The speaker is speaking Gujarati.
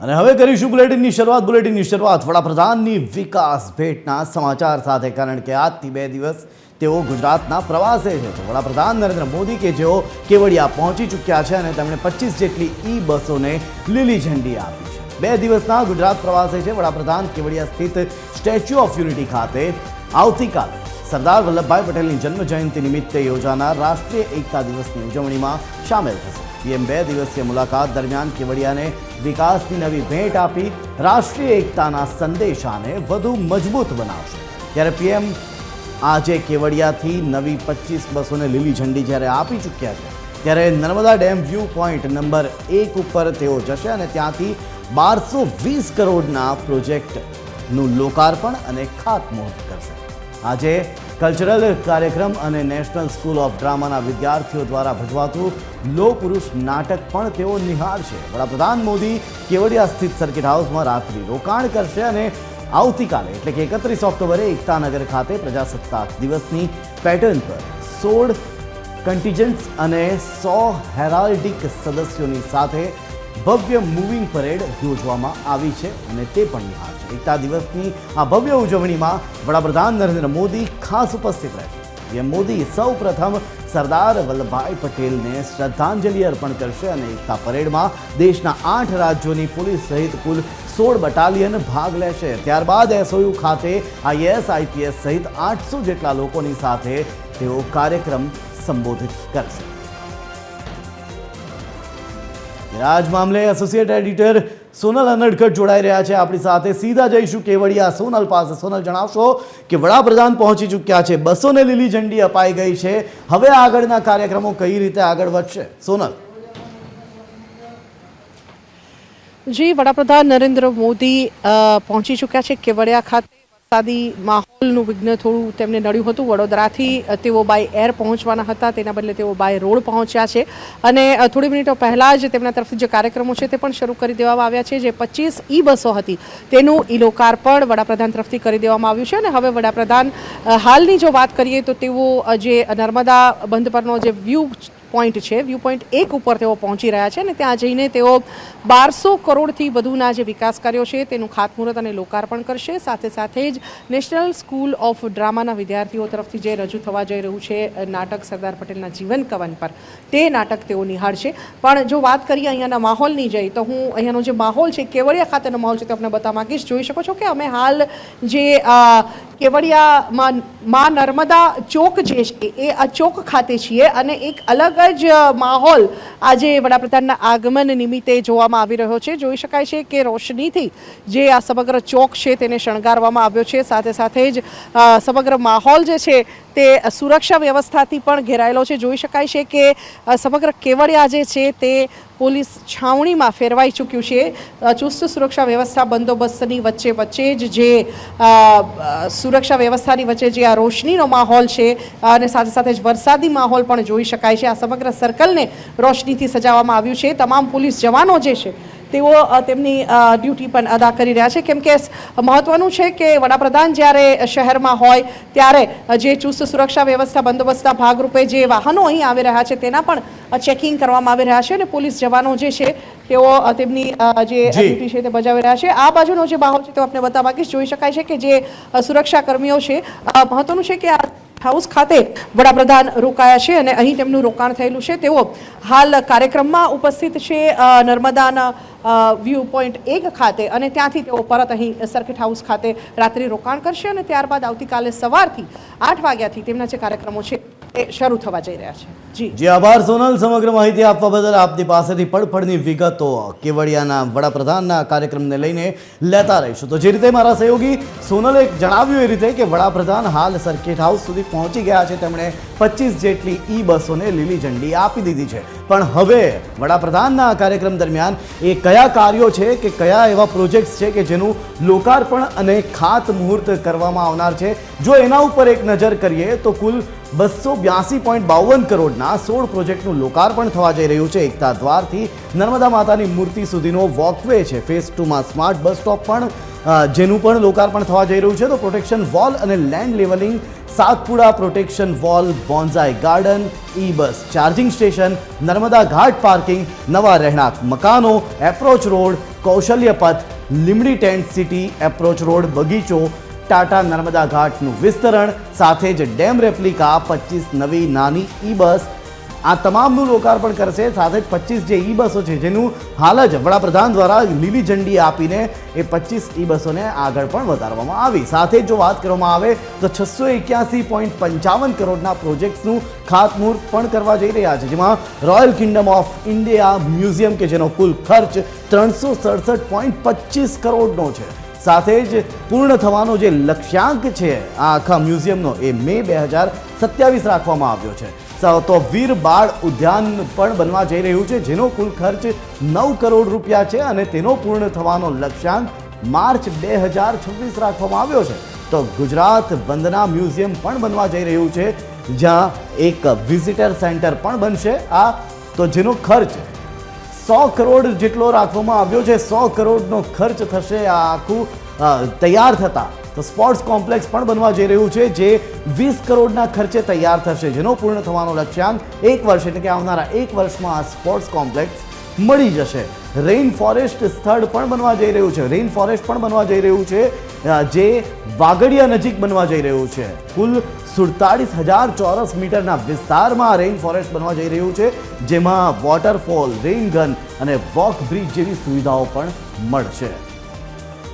અને હવે કરીશું બુલેટિનની શરૂઆત વડાપ્રધાનની વિકાસ ભેટના સમાચાર સાથે, કારણ કે આજથી 2 દિવસ તેઓ ગુજરાતના પ્રવાસે છે. તો વડાપ્રધાન નરેન્દ્ર મોદી કે જેઓ કેવડિયા પહોંચી ચૂક્યા છે અને તેમણે 25 જેટલી ઈ બસોને લીલી ઝંડી આપી છે. 2 દિવસના ગુજરાત પ્રવાસે છે વડાપ્રધાન કેવડિયા સ્થિત સ્ટેચ્યુ ઓફ યુનિટી ખાતે આવતીકાલે સરદાર વલ્લભભાઈ પટેલની જન્મ જયંતિ નિમિત્તે યોજાનાર રાષ્ટ્રીય એકતા દિવસની ઉજવણીમાં સામેલ થશે. પીએમ 2 દિવસીય મુલાકાત દરમિયાન કેવડિયાને વિકાસની નવી ભેટ આપી રાષ્ટ્રીય એકતાના સંદેશાને વધુ મજબૂત બનાવશે. ત્યારે પીએમ આજે કેવડિયાથી નવી 25 બસોને લીલી ઝંડી જ્યારે આપી ચૂક્યા છે, ત્યારે Narmada dam view point number 1 ઉપર તેઓ જશે અને ત્યાંથી 1220 કરોડના પ્રોજેક્ટનું લોકાર્પણ અને ખાતમુહૂર્ત કરશે. આજે કલ્ચરલ કાર્યક્રમ અને નેશનલ સ્કૂલ ઓફ ડ્રામાના વિદ્યાર્થીઓ દ્વારા ભજવાતું લો પુરુષ નાટક પણ તેઓ નિહાળશે. વડાપ્રધાન મોદી કેવડિયા સ્થિત સર્કિટ હાઉસમાં રાત્રિ રોકાણ કરશે અને આવતીકાલે એટલે કે 31 ઓક્ટોબરે એકતાનગર ખાતે પ્રજાસત્તાક દિવસની પેટર્ન પર 16 કન્ટિજન્ટ્સ અને 100 હેરાલ્ડિક સદસ્યોની સાથે ભવ્ય મૂવિંગ પરેડ યોજવામાં આવી છે અને તે પણ નિહાળશે. એકતા દિવસની આ ભવ્ય ઉજવણીમાં વડાપ્રધાન નરેન્દ્ર મોદી ખાસ ઉપસ્થિત રહેશે. પીએમ મોદી સૌ પ્રથમ સરદાર વલ્લભભાઈ પટેલને શ્રદ્ધાંજલિ અર્પણ કરશે અને એકતા પરેડમાં દેશના 8 રાજ્યોની પોલીસ સહિત કુલ 16 બટાલિયન ભાગ લેશે. ત્યારબાદ એસઓયુ ખાતે આઈએએસ આઈપીએસ સહિત 800 જેટલા લોકોની સાથે તેઓ કાર્યક્રમ સંબોધિત કરશે. આજ મામલે એસોસિએટ એડિટર સોનલ અનડકટ જોડાઈ રહ્યા છે આપણી સાથે. સીધા જઈશું કેવડિયા સોનલ પાસે. સોનલ, જણાવશો કે વડાપ્રધાન પહોંચી ચૂક્યા છે, બસોને લીલી ઝંડી અપાઈ ગઈ છે, હવે આગળના કાર્યક્રમો કઈ રીતે આગળ વધશે? સોનલ. જી, વડાપ્રધાન નરેન્દ્ર મોદી પહોંચી ચૂક્યા છે કેવડિયા ખાતે. વરસાદી માહોલનું વિઘ્ન થોડું તેમને નડ્યું હતું. વડોદરાથી તેઓ બાય એર પહોંચવાના હતા, તેના બદલે તેઓ બાય રોડ પહોંચ્યા છે અને થોડી મિનિટો પહેલાં જ તેમના તરફથી જે કાર્યક્રમો છે તે પણ શરૂ કરી દેવામાં આવ્યા છે. જે 25 ઈ બસો હતી તેનું ઈ લોકાર્પણ વડાપ્રધાન તરફથી કરી દેવામાં આવ્યું છે અને હવે વડાપ્રધાન હાલની જો વાત કરીએ તો તેઓ જે નર્મદા બંધ પરનો જે વ્યૂ પોઈન્ટ છે, વ્યૂ પોઈન્ટ 1 ઉપર તેઓ પહોંચી રહ્યા છે અને ત્યાં જઈને તેઓ 1200 કરોડથી વધુના જે વિકાસ કાર્યો છે તેનું ખાતમુહૂર્ત અને લોકાર્પણ કરશે. સાથે સાથે જ નેશનલ સ્કૂલ ઓફ ડ્રામાના વિદ્યાર્થીઓ તરફથી જે રજૂ થવા જઈ રહ્યું છે નાટક સરદાર પટેલના જીવન કવન પર, તે નાટક તેઓ નિહાળશે. પણ જો વાત કરીએ અહીંયાના માહોલની જઈ તો હું અહીંયાનો જે માહોલ છે, કેવડિયા ખાતેનો માહોલ છે, તે આપણે બતાવવા માંગીશ. જોઈ શકો છો કે અમે હાલ જે કેવડિયામાં માં નર્મદા ચોક જે છે એ આ ચોક ખાતે છીએ અને એક અલગ જ માહોલ આજે વડાપ્રધાનના આગમન નિમિત્તે જોવામાં આવી રહ્યો છે. જોઈ શકાય છે કે રોશનીથી જે આ સમગ્ર ચોક છે તેને શણગારવામાં આવ્યો છે. સાથે સાથે જ સમગ્ર માહોલ જે છે તે સુરક્ષા વ્યવસ્થાથી પણ ઘેરાયેલો છે. જોઈ શકાય છે કે સમગ્ર કેવડિયા જે છે તે પોલીસ છાવણીમાં ફેરવાઈ ચૂક્યું છે. ચુસ્ત સુરક્ષા વ્યવસ્થા બંદોબસ્તની વચ્ચે જ જે સુરક્ષા વ્યવસ્થાની વચ્ચે જે આ રોશનીનો માહોલ છે અને સાથે સાથે જ વરસાદી માહોલ પણ જોઈ શકાય છે. આ સમગ્ર સર્કલને રોશનીથી સજાવવામાં આવ્યું છે. તમામ પોલીસ જવાનો જે છે તેઓ તેમની ડ્યુટી પણ અદા કરી રહ્યા છે, કેમ કે મહત્વનું છે કે વડાપ્રધાન જ્યારે શહેરમાં હોય ત્યારે જે ચુસ્ત સુરક્ષા વ્યવસ્થા બંદોબસ્તના ભાગરૂપે જે વાહનો અહીં આવી રહ્યા છે તેના પણ ચેકિંગ કરવામાં આવી રહ્યા છે અને પોલીસ જવાનો જે છે તેઓ તેમની જે ડ્યુટી છે તે બજાવી રહ્યા છે. આ બાજુનો જે માહોલ છે તે આપણે બતાવવા માંગીશ. જોઈ શકાય છે કે જે સુરક્ષા કર્મીઓ છે, મહત્વનું છે કે આ હાઉસ ખાતે વડાપ્રધાન રોકાયા છે અને અહીં તેમનું રોકાણ થયેલું છે. તેઓ હાલ કાર્યક્રમમાં ઉપસ્થિત છે નર્મદાના વ્યૂ પોઈન્ટ 1 ખાતે અને ત્યાંથી તેઓ પરત અહીં સર્કિટ હાઉસ ખાતે રાત્રિ રોકાણ કરશે અને ત્યારબાદ આવતીકાલે સવારથી 8 વાગ્યાથી તેમના જે કાર્યક્રમો છે એ શરૂ થવા જઈ રહ્યા છે. જી આભાર સોનલ, સમગ્ર માહિતી આપવા બદલ. આપની પાસેથી પડફડની વિગતો કેવડિયાના વડાપ્રધાનના કાર્યક્રમને લઈને લેતા રહીશું. તો જે રીતે મારા સહયોગી સોનલે જણાવ્યું એ રીતે કે વડાપ્રધાન હાલ સર્કિટ હાઉસ સુધી પહોંચી ગયા છે. તેમણે 25 જેટલી ઈ બસોને લીલી ઝંડી આપી દીધી છે. પણ હવે વડાપ્રધાનના આ કાર્યક્રમ દરમિયાન એ કયા કાર્યો છે કે કયા એવા પ્રોજેક્ટ્સ છે કે જેનું લોકાર્પણ અને ખાતમુહૂર્ત કરવામાં આવનાર છે, જો એના ઉપર એક નજર કરીએ તો કુલ 282.52 કરોડના 16 પ્રોજેક્ટનું લોકાર્પણ થવા જઈ રહ્યું છે. એકતા દ્વારથી નર્મદા માતાની મૂર્તિ સુધીનો વોકવે છે. ફેઝ 2માં સ્માર્ટ બસ સ્ટોપ પણ જેનું પણ લોકાર્પણ થવા જઈ રહ્યું છે. તો પ્રોટેક્શન વોલ અને land levelling, Satpuda protection wall, bonsai garden, E bus charging station, Narmada Ghat parking, નવા રહેણાંક મકાનો, approach road, Kaushalya Path, Limdi tent city, approach road, બગીચો, ટાટા નર્મદા ઘાટનું વિસ્તરણ, સાથે જ ડેમ રેપ્લિકા, 25 નવી નાની ઈ બસ, આ તમામનું લોકાર્પણ કરશે. સાથે જ 25 જે ઈ બસો છે જેનું હાલ જ વડાપ્રધાન દ્વારા લીલી ઝંડી આપીને એ 25 ઈ બસોને આગળ પણ વધારવામાં આવી. સાથે જ જો વાત કરવામાં આવે તો 681.55 કરોડના પ્રોજેક્ટ્સનું ખાતમુહૂર્ત પણ કરવા જઈ રહ્યા છે, જેમાં royal Kingdom of India museum કે જેનો કુલ ખર્ચ 367.25 કરોડનો છે. સાથે જ પૂર્ણ થવાનો જે લક્ષ્યાંક છે આ આખા મ્યુઝિયમનો એ મે 2027 રાખવામાં આવ્યો છે. તો વીર બાળ ઉદ્યાન પણ બનવા જઈ રહ્યું છે, જેનો કુલ ખર્ચ 9 કરોડ રૂપિયા છે અને તેનો પૂર્ણ થવાનો લક્ષ્યાંક માર્ચ 2026 રાખવામાં આવ્યો છે. તો ગુજરાત વંદના મ્યુઝિયમ પણ બનવા જઈ રહ્યું છે, જ્યાં એક વિઝિટર સેન્ટર પણ બનશે. આ તો જેનો ખર્ચ 100 કરોડ જેટલો રાખવામાં આવ્યો છે. 100 કરોડનો ખર્ચ થશે આ આખું તૈયાર થતા. તો સ્પોર્ટ્સ કોમ્પ્લેક્સ પણ બનવા જઈ રહ્યું છે, જે 20 કરોડના ખર્ચે તૈયાર થશે, જેનો પૂર્ણ થવાનો લક્ષ્યાંક 1 વર્ષ એટલે કે આવનારા 1 વર્ષમાં આ સ્પોર્ટ્સ કોમ્પ્લેક્સ મળી જશે. રેઇન ફોરેસ્ટ સ્થળ પણ બનવા જઈ રહ્યું છે. રેઇન ફોરેસ્ટ પણ બનવા જઈ રહ્યું છે, જે વાગડિયા નજીક બનવા જઈ રહ્યું છે. કુલ 47,000 ચોરસ મીટરના વિસ્તારમાં રેઇન ફોરેસ્ટ બનવા જઈ રહ્યું છે, જેમાં વોટરફોલ, રેઇન ગન અને વોક બ્રિજ જેવી સુવિધાઓ પણ મળશે.